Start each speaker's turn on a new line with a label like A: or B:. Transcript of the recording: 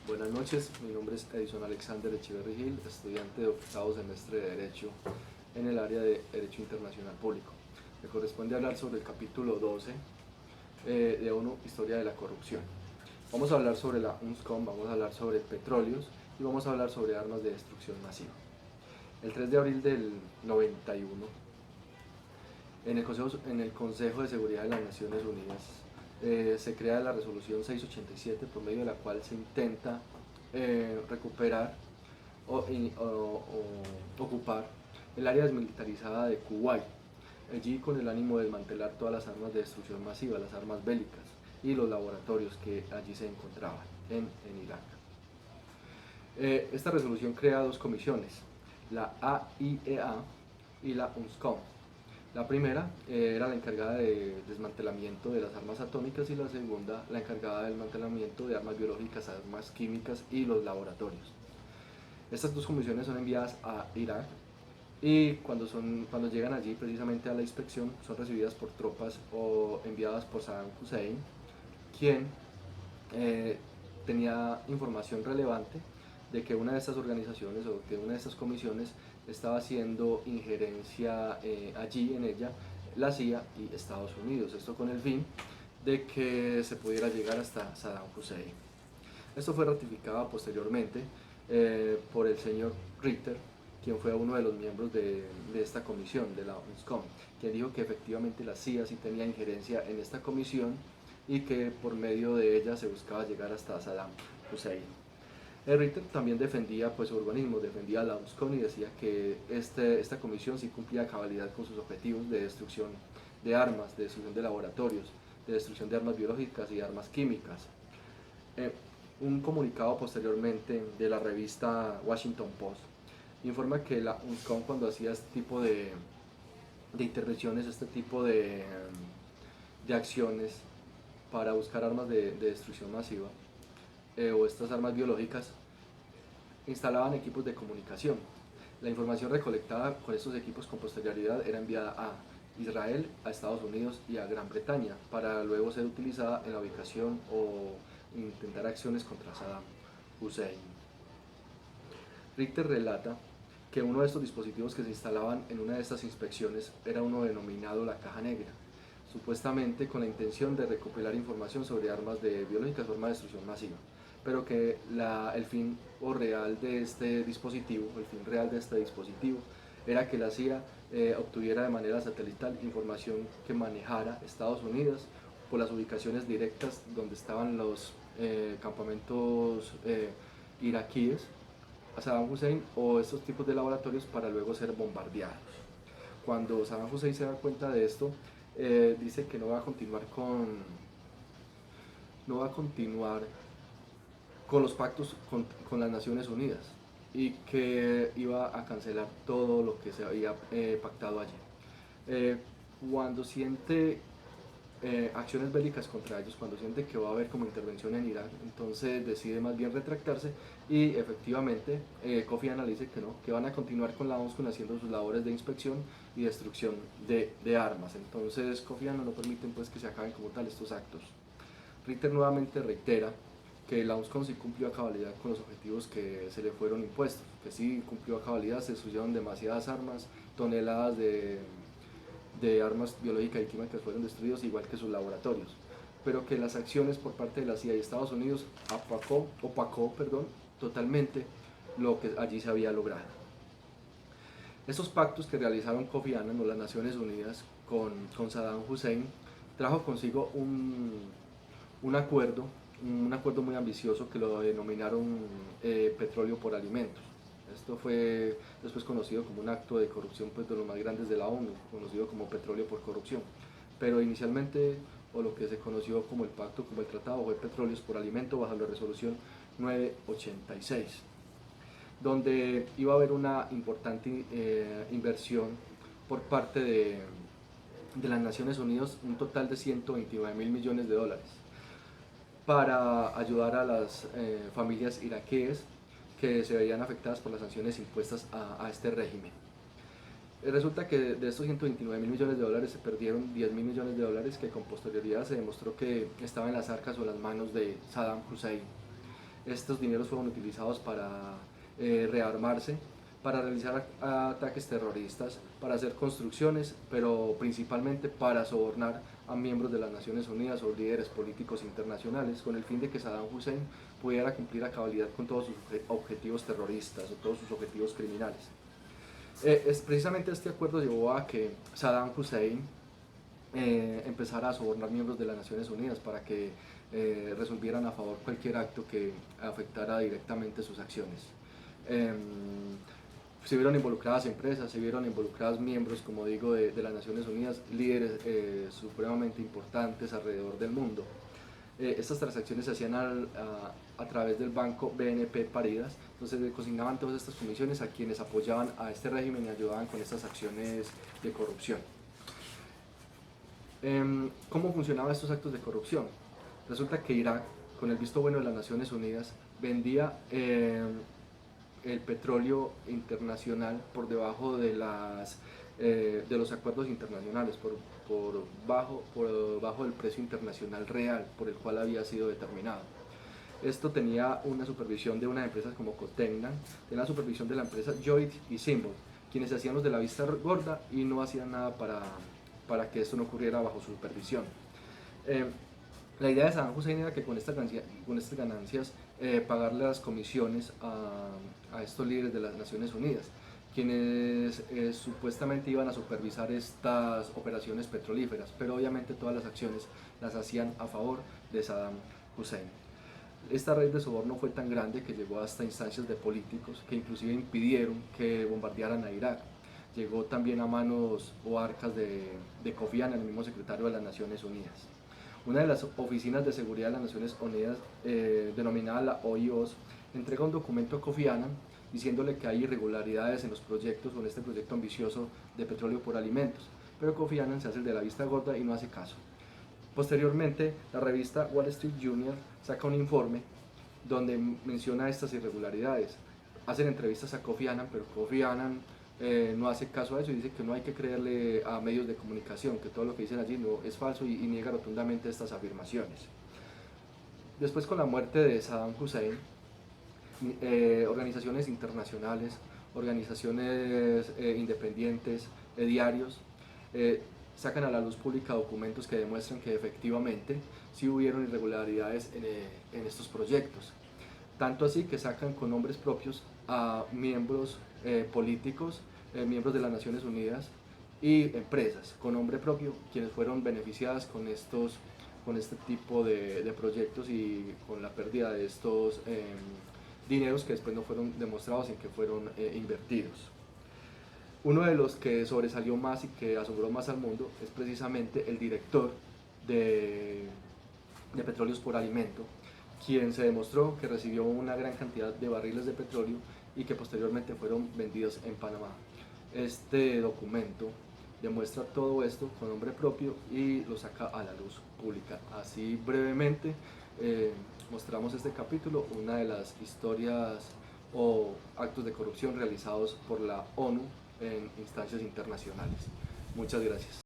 A: Buenas noches, mi nombre es Edison Alexander Echeverry Gil, estudiante de octavo semestre de Derecho en el área de Derecho Internacional Público. Me corresponde hablar sobre el capítulo 12 de ONU, Historia de la Corrupción. Vamos a hablar sobre la UNSCOM, vamos a hablar sobre petróleos y vamos a hablar sobre armas de destrucción masiva. El 3 de abril del 91, en el Consejo de Seguridad de las Naciones Unidas se crea la resolución 687, por medio de la cual se intenta recuperar o ocupar el área desmilitarizada de Kuwait, allí con el ánimo de desmantelar todas las armas de destrucción masiva, las armas bélicas y los laboratorios que allí se encontraban en Irak. Esta resolución crea dos comisiones, la AIEA y la UNSCOM. La primera era la encargada de desmantelamiento de las armas atómicas y la segunda la encargada del desmantelamiento de armas biológicas, armas químicas y los laboratorios. Estas dos comisiones son enviadas a Irak y cuando llegan allí precisamente a la inspección son recibidas por tropas o enviadas por Saddam Hussein, quien tenía información relevante de que una de estas organizaciones o que una de estas comisiones estaba haciendo injerencia allí en ella la CIA y Estados Unidos, esto con el fin de que se pudiera llegar hasta Saddam Hussein. Esto fue ratificado posteriormente por el señor Ritter, quien fue uno de los miembros de esta comisión, de la UNSCOM, quien dijo que efectivamente la CIA sí tenía injerencia en esta comisión y que por medio de ella se buscaba llegar hasta Saddam Hussein. Ritter también defendía pues, su organismo, defendía a la UNSCOM y decía que esta comisión sí cumplía a cabalidad con sus objetivos de destrucción de armas, de destrucción de laboratorios, de destrucción de armas biológicas y armas químicas. Un comunicado posteriormente de la revista Washington Post informa que la UNSCOM, cuando hacía este tipo de intervenciones, este tipo de acciones para buscar armas de destrucción masiva o estas armas biológicas, instalaban equipos de comunicación. La información recolectada con estos equipos con posterioridad era enviada a Israel, a Estados Unidos y a Gran Bretaña para luego ser utilizada en la ubicación o intentar acciones contra Saddam Hussein. Richter relata que uno de estos dispositivos que se instalaban en una de estas inspecciones era uno denominado la caja negra, supuestamente con la intención de recopilar información sobre armas biológicas o armas de destrucción masiva, pero que el fin real de este dispositivo, era que la CIA obtuviera de manera satelital información que manejara Estados Unidos por las ubicaciones directas donde estaban los campamentos iraquíes a Saddam Hussein o estos tipos de laboratorios para luego ser bombardeados. Cuando Saddam Hussein se da cuenta de esto, dice que no va a continuar con los pactos con las Naciones Unidas y que iba a cancelar todo lo que se había pactado allí. Cuando siente acciones bélicas contra ellos, cuando siente que va a haber como intervención en Irak, entonces decide más bien retractarse y efectivamente Kofi Annan dice que no, que van a continuar con la ONSCON haciendo sus labores de inspección y destrucción de armas. Entonces Kofi Annan no permiten pues que se acaben como tal estos actos. Ritter nuevamente reitera que la UNSCOM sí cumplió a cabalidad con los objetivos que se le fueron impuestos, que sí cumplió a cabalidad, se destruyeron demasiadas armas, toneladas de armas biológicas y químicas fueron destruidos, igual que sus laboratorios, pero que las acciones por parte de la CIA y Estados Unidos opacó totalmente lo que allí se había logrado. Estos pactos que realizaron Kofi Annan o las Naciones Unidas con Saddam Hussein trajo consigo un acuerdo muy ambicioso que lo denominaron petróleo por alimentos. Esto fue después conocido como un acto de corrupción pues, de los más grandes de la ONU, conocido como petróleo por corrupción. Pero inicialmente, o lo que se conoció como el pacto, como el tratado, fue petróleos por alimento bajo la resolución 986, donde iba a haber una importante inversión por parte de las Naciones Unidas, un total de 129.000 millones de dólares, para ayudar a las familias iraquíes que se veían afectadas por las sanciones impuestas a este régimen. Resulta que de estos 129.000 millones de dólares se perdieron 10.000 millones de dólares que con posterioridad se demostró que estaban en las arcas o en las manos de Saddam Hussein. Estos dineros fueron utilizados para rearmarse, para realizar ataques terroristas, para hacer construcciones, pero principalmente para sobornar a miembros de las Naciones Unidas o líderes políticos internacionales, con el fin de que Saddam Hussein pudiera cumplir a cabalidad con todos sus objetivos terroristas o todos sus objetivos criminales. Precisamente este acuerdo llevó a que Saddam Hussein empezara a sobornar miembros de las Naciones Unidas para que resolvieran a favor cualquier acto que afectara directamente sus acciones. Se vieron involucradas empresas, se vieron involucrados miembros, como digo, de las Naciones Unidas, líderes supremamente importantes alrededor del mundo. Estas transacciones se hacían a través del banco BNP Paribas, entonces le consignaban todas estas comisiones a quienes apoyaban a este régimen y ayudaban con estas acciones de corrupción. ¿Cómo funcionaban estos actos de corrupción? Resulta que Irak, con el visto bueno de las Naciones Unidas, vendía el petróleo internacional por debajo de los acuerdos internacionales, por bajo del precio internacional real por el cual había sido determinado. Esto tenía una supervisión de unas empresas como Cotegnan, tenía la supervisión de la empresa Lloyd y Symbol, quienes hacían los de la vista gorda y no hacían nada para que esto no ocurriera bajo su supervisión. La idea de Saddam Hussein era que con estas ganancias pagarle las comisiones a estos líderes de las Naciones Unidas, quienes supuestamente iban a supervisar estas operaciones petrolíferas, pero obviamente todas las acciones las hacían a favor de Saddam Hussein. Esta red de soborno fue tan grande que llegó hasta instancias de políticos que inclusive impidieron que bombardearan a Irak. Llegó también a manos o arcas de Kofi Annan, el mismo secretario de las Naciones Unidas. Una de las oficinas de seguridad de las Naciones Unidas, denominada la OIOS, entrega un documento a Kofi Annan diciéndole que hay irregularidades en los proyectos o en este proyecto ambicioso de petróleo por alimentos, pero Kofi Annan se hace el de la vista gorda y no hace caso. Posteriormente, la revista Wall Street Journal saca un informe donde menciona estas irregularidades. Hacen entrevistas a Kofi Annan, pero Kofi Annan no hace caso a eso y dice que no hay que creerle a medios de comunicación, que todo lo que dicen allí no es falso y niega rotundamente estas afirmaciones. Después, con la muerte de Saddam Hussein, organizaciones internacionales, organizaciones independientes, diarios, sacan a la luz pública documentos que demuestran que efectivamente sí hubieron irregularidades en estos proyectos. Tanto así que sacan con nombres propios a miembros políticos, miembros de las Naciones Unidas y empresas con nombre propio, quienes fueron beneficiadas con este tipo de proyectos y con la pérdida de estos dineros que después no fueron demostrados en que fueron invertidos. Uno de los que sobresalió más y que asombró más al mundo es precisamente el director de Petróleos por Alimento, quien se demostró que recibió una gran cantidad de barriles de petróleo y que posteriormente fueron vendidos en Panamá. Este documento demuestra todo esto con nombre propio y lo saca a la luz pública. Así brevemente mostramos este capítulo, una de las historias o actos de corrupción realizados por la ONU en instancias internacionales. Muchas gracias.